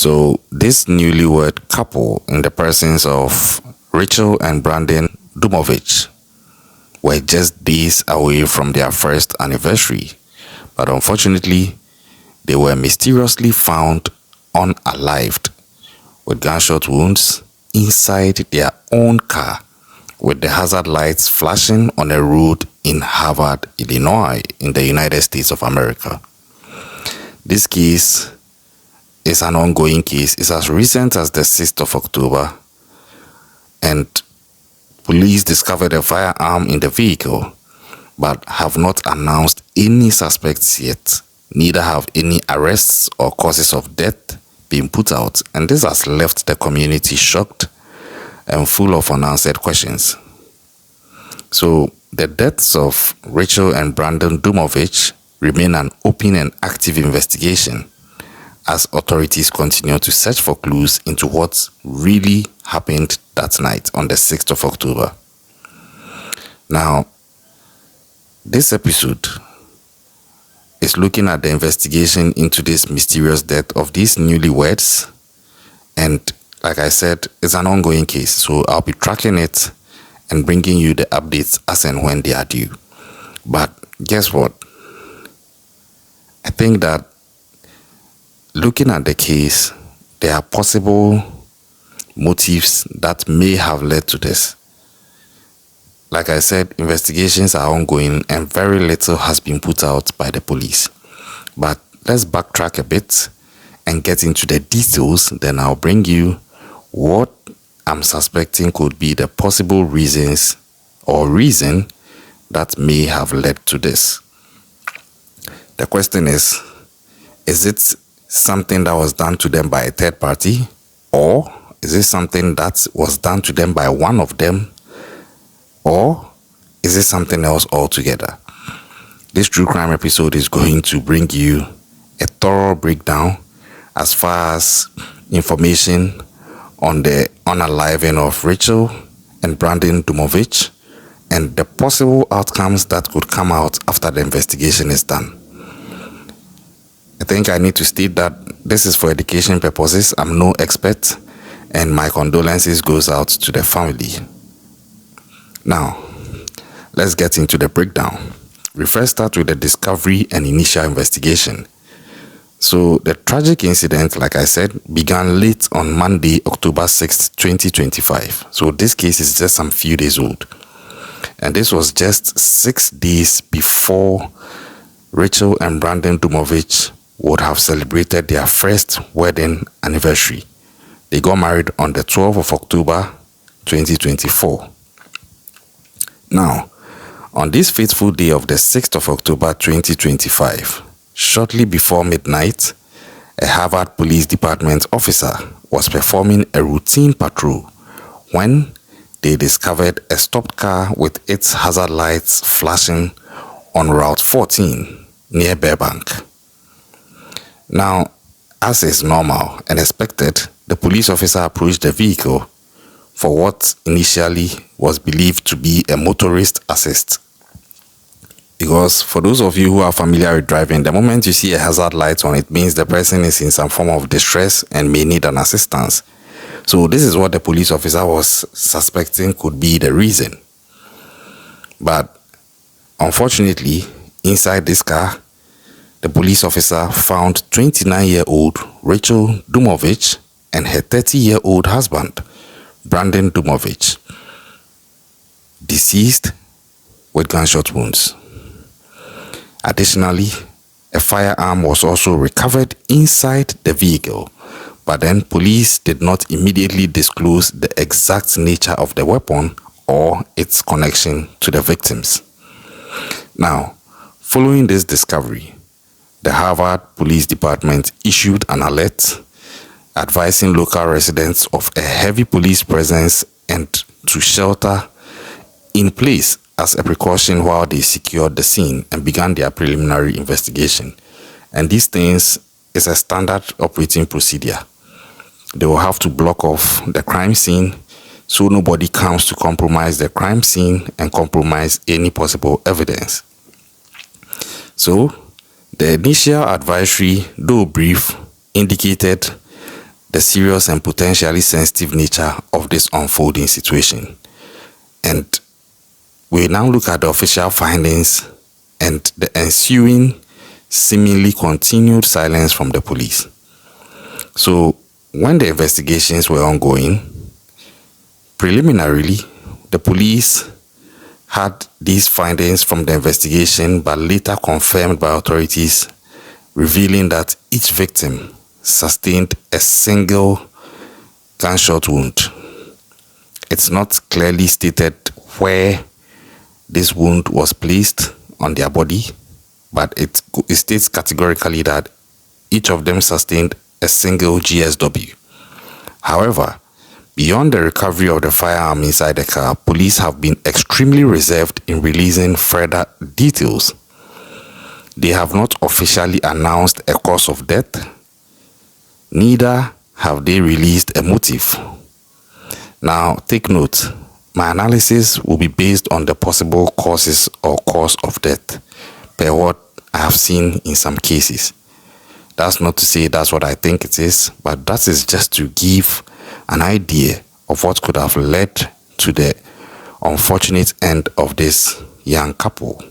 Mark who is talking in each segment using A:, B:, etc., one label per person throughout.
A: So this newlywed couple, in the presence of Rachel and Brandon Dumovich, were just days away from their first anniversary. But unfortunately, they were mysteriously found unalived with gunshot wounds inside their own car, with the hazard lights flashing on a road in Harvard, Illinois, in the United States of America. This case is an ongoing case. It's as recent as the 6th of October, and police discovered a firearm in the vehicle, but have not announced any suspects yet. Neither have any arrests or causes of death been put out, and this has left the community shocked and full of unanswered questions. So the deaths of Rachel and Brandon Dumovich remain an open and active investigation as authorities continue to search for clues into what really happened that night on the 6th of October. Now, this episode is looking at the investigation into this mysterious death of these newlyweds, and like I said, it's an ongoing case, so I'll be tracking it and bringing you the updates as and when they are due. But guess what? I think that looking at the case, there are possible motives that may have led to this. Like I said, investigations are ongoing and very little has been put out by the police. But let's backtrack a bit and get into the details. Then I'll bring you what I'm suspecting could be the possible reasons or reason that may have led to this. The question is it something that was done to them by a third party, or is it something that was done to them by one of them, or is it something else altogether? This true crime episode is going to bring you a thorough breakdown as far as information on the unaliving of Rachel and Brandon Dumovich and the possible outcomes that could come out after the investigation is done. I think I need to state that this is for education purposes. I'm no expert, and my condolences goes out to the family. Now, let's get into the breakdown. We first start with the discovery and initial investigation. So, the tragic incident, like I said, began late on Monday, October 6th, 2025. So, this case is just some few days old. And this was just 6 days before Rachel and Brandon Dumovich would have celebrated their first wedding anniversary. They got married on the 12th of October, 2024. Now, on this fateful day of the 6th of October 2025, shortly before midnight, a Harvard Police Department officer was performing a routine patrol when they discovered a stopped car with its hazard lights flashing on Route 14 near Burbank. Now, as is normal and expected, the police officer approached the vehicle for what initially was believed to be a motorist assist. Because for those of you who are familiar with driving, the moment you see a hazard light on, it means the person is in some form of distress and may need an assistance. So this is what the police officer was suspecting could be the reason. But unfortunately, inside this car, the police officer found 29-year-old Rachel Dumovich and her 30-year-old husband, Brandon Dumovich, deceased with gunshot wounds. Additionally, a firearm was also recovered inside the vehicle, but then police did not immediately disclose the exact nature of the weapon or its connection to the victims. Now, following this discovery, the Harvard Police Department issued an alert advising local residents of a heavy police presence and to shelter in place as a precaution while they secured the scene and began their preliminary investigation. And these things is a standard operating procedure. They will have to block off the crime scene so nobody comes to compromise the crime scene and compromise any possible evidence. So, the initial advisory, though brief, indicated the serious and potentially sensitive nature of this unfolding situation. And we now look at the official findings and the ensuing seemingly continued silence from the police. So, when the investigations were ongoing, preliminarily, the police had these findings from the investigation, but later confirmed by authorities, revealing that each victim sustained a single gunshot wound. It's not clearly stated where this wound was placed on their body, but it states categorically that each of them sustained a single GSW. However, beyond the recovery of the firearm inside the car, police have been extremely reserved in releasing further details. They have not officially announced a cause of death, neither have they released a motive. Now, take note, my analysis will be based on the possible causes or cause of death, per what I have seen in some cases. That's not to say that's what I think it is, but that is just to give an idea of what could have led to the unfortunate end of this young couple.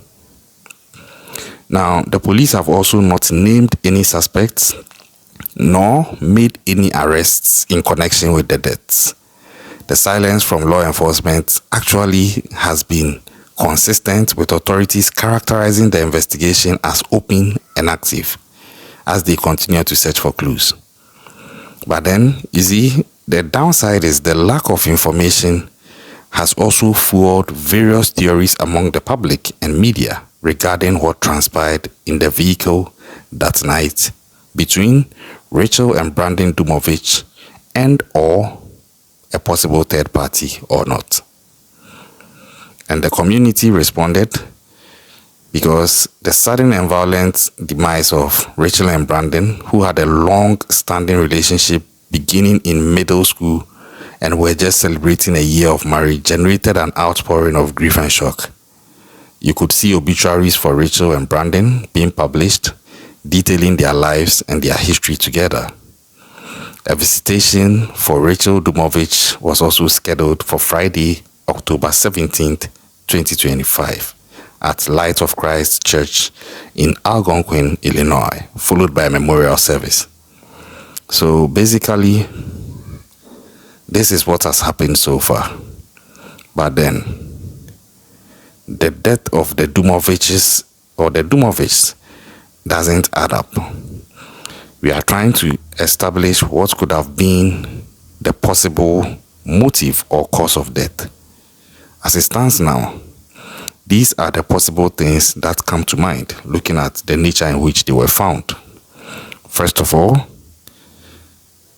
A: Now, the police have also not named any suspects nor made any arrests in connection with the deaths. The silence from law enforcement actually has been consistent, with authorities characterizing the investigation as open and active as they continue to search for clues. But then, you see, the downside is the lack of information has also fueled various theories among the public and media regarding what transpired in the vehicle that night between Rachel and Brandon Dumovich, and or a possible third party or not. And the community responded because the sudden and violent demise of Rachel and Brandon, who had a long-standing relationship beginning in middle school and were just celebrating a year of marriage, generated an outpouring of grief and shock. You could see obituaries for Rachel and Brandon being published, detailing their lives and their history together. A visitation for Rachel Dumovich was also scheduled for Friday, October 17th, 2025, at Light of Christ Church in Algonquin, Illinois, followed by a memorial service. So basically, this is what has happened so far. But then, the death of the Dumoviches or the Dumovichs doesn't add up. We are trying to establish what could have been the possible motive or cause of death. As it stands now, these are the possible things that come to mind, looking at the nature in which they were found. First of all,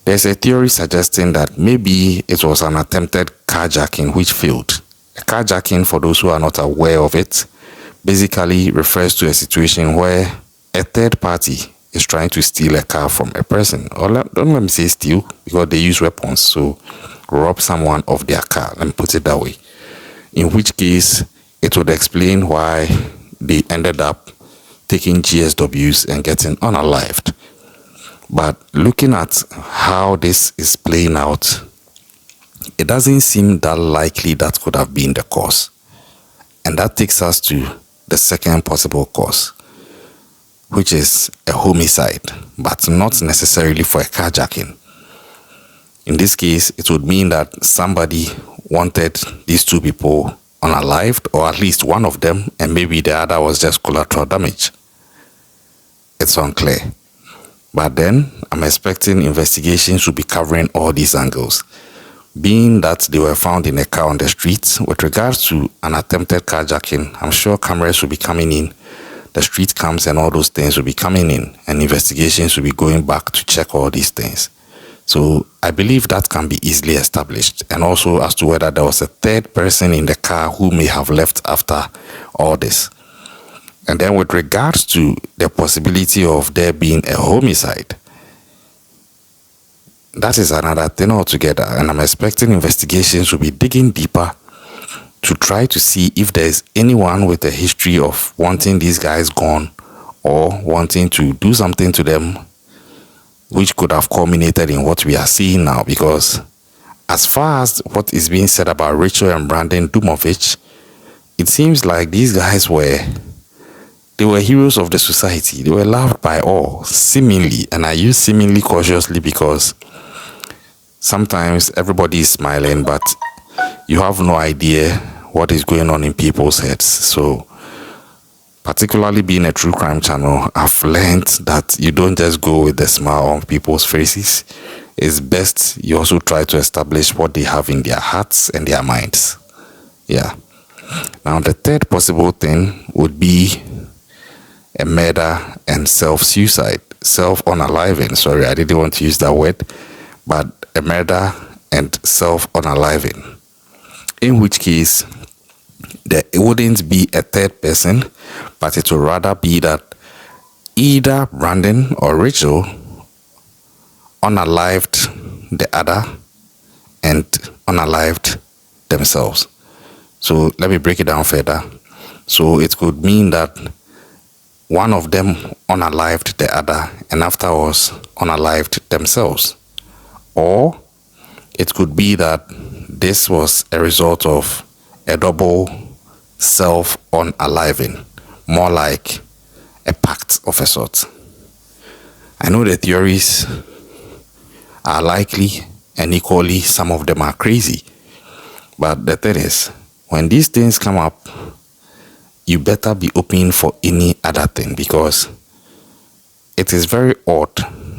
A: there's a theory suggesting that maybe it was an attempted carjacking which failed. A carjacking, for those who are not aware of it, basically refers to a situation where a third party is trying to steal a car from a person. Or don't let me say steal, because they use weapons, so rob someone of their car, let me put it that way. In which case, it would explain why they ended up taking GSWs and getting unalived. But looking at how this is playing out, it doesn't seem that likely that could have been the cause. And that takes us to the second possible cause, which is a homicide, but not necessarily for a carjacking. In this case, it would mean that somebody wanted these two people unalived, or at least one of them, and maybe the other was just collateral damage. It's unclear. But then, I'm expecting investigations will be covering all these angles. Being that they were found in a car on the streets, with regards to an attempted carjacking, I'm sure cameras will be coming in, the street cams and all those things will be coming in, and investigations will be going back to check all these things. So I believe that can be easily established, and also as to whether there was a third person in the car who may have left after all this. And then with regards to the possibility of there being a homicide, that is another thing altogether, and I'm expecting investigations will be digging deeper to try to see if there is anyone with a history of wanting these guys gone or wanting to do something to them which could have culminated in what we are seeing now. Because as far as what is being said about Rachel and Brandon Dumovich, it seems like these guys they were heroes of the society. They were loved by all, seemingly. And I use seemingly cautiously because sometimes everybody is smiling, but you have no idea what is going on in people's heads. So, particularly being a true crime channel, I've learned that you don't just go with the smile on people's faces. It's best you also try to establish what they have in their hearts and their minds. Yeah. Now, the third possible thing would be a murder and self-suicide. Self-unaliving. Sorry, I didn't want to use that word. But a murder and self-unaliving. In which case, there wouldn't be a third person, but it would rather be that either Brandon or Rachel unalived the other and unalived themselves. So let me break it down further. So it could mean that one of them unalived the other and afterwards unalived themselves. Or it could be that this was a result of a double self-unaliving, more like a pact of a sort. I know the theories are likely and equally some of them are crazy. But the thing is, when these things come up, you better be open for any other thing, because it is very odd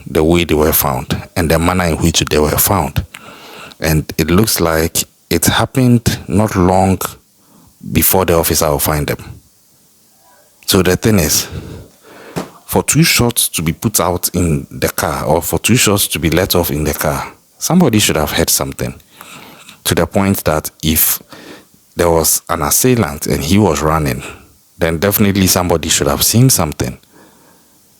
A: the way they were found and the manner in which they were found. And it looks like it happened not long before the officer will find them. So the thing is, for 2 shots to be put out in the car, or for 2 shots to be let off in the car, somebody should have heard something, to the point that if there was an assailant and he was running, then definitely somebody should have seen something.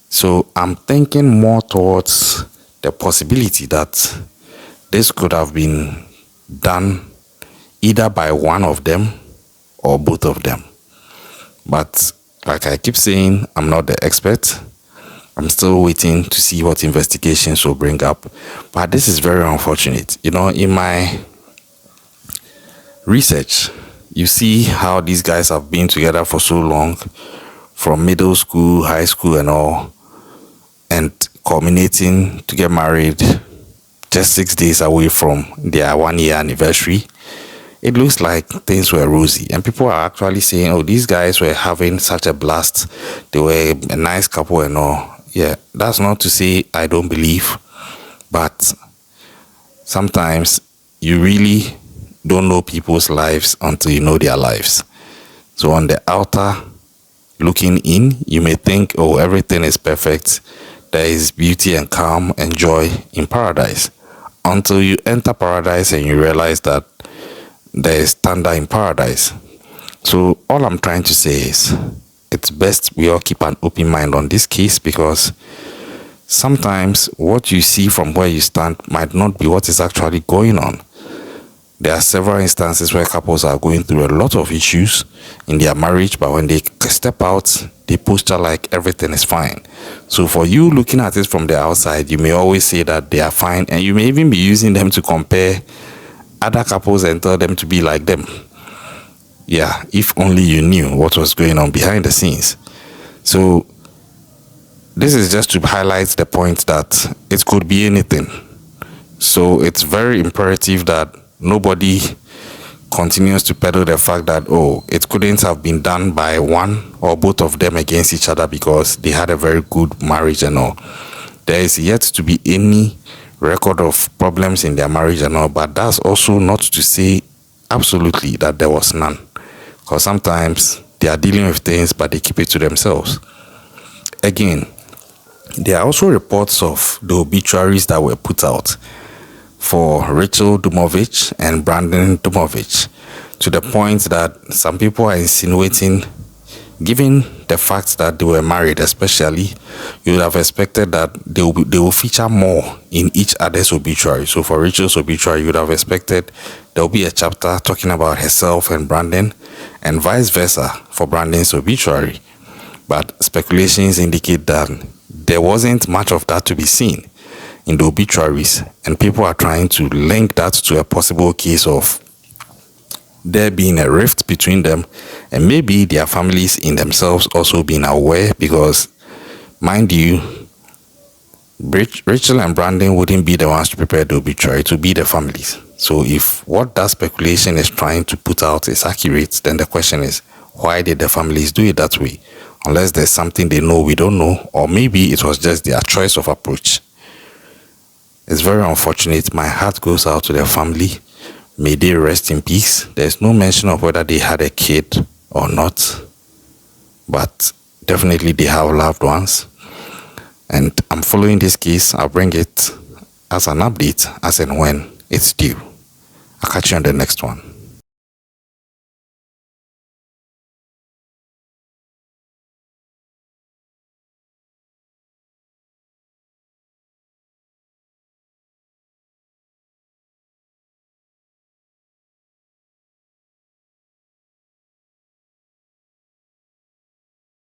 A: So I'm thinking more towards the possibility that this could have been done either by one of them or both of them. But like I keep saying, I'm not the expert. I'm still waiting to see what investigations will bring up. But this is very unfortunate. You know, in my research, you see how these guys have been together for so long, from middle school, high school and all, and culminating to get married just 6 days away from their 1-year anniversary. It looks like things were rosy, and people are actually saying, oh, these guys were having such a blast, they were a nice couple and all. Yeah, that's not to say I don't believe, but sometimes you really don't know people's lives until you know their lives. So on the outer looking in, you may think, oh, everything is perfect, there is beauty and calm and joy in paradise, until you enter paradise and you realize that there is thunder in paradise. So all I'm trying to say is, it's best we all keep an open mind on this case, because sometimes what you see from where you stand might not be what is actually going on. There are several instances where couples are going through a lot of issues in their marriage, but when they step out, they posture like everything is fine. So for you looking at it from the outside, you may always say that they are fine, and you may even be using them to compare other couples and tell them to be like them. Yeah, if only you knew what was going on behind the scenes. So this is just to highlight the point that it could be anything. So it's very imperative that nobody continues to peddle the fact that, oh, it couldn't have been done by one or both of them against each other because they had a very good marriage and all. There is yet to be any record of problems in their marriage and all, but that's also not to say absolutely that there was none, because sometimes they are dealing with things but they keep it to themselves. Again, there are also reports of the obituaries that were put out for Rachel Dumovich and Brandon Dumovich, to the point that some people are insinuating, given the fact that they were married especially, you would have expected that they will feature more in each other's obituary. So for Rachel's obituary, you would have expected there will be a chapter talking about herself and Brandon, and vice versa for Brandon's obituary. But speculations indicate that there wasn't much of that to be seen. in the obituaries, and people are trying to link that to a possible case of there being a rift between them, and maybe their families in themselves also being aware, because mind you, Rachel and Brandon wouldn't be the ones to prepare the obituary, to be the families. So if what that speculation is trying to put out is accurate, then the question is, why did the families do it that way? Unless there's something they know we don't know, or maybe it was just their choice of approach. It's very unfortunate. My heart goes out to their family. May they rest in peace. There's no mention of whether they had a kid or not, but definitely they have loved ones. And I'm following this case. I'll bring it as an update as and when it's due. I'll catch you on the next one.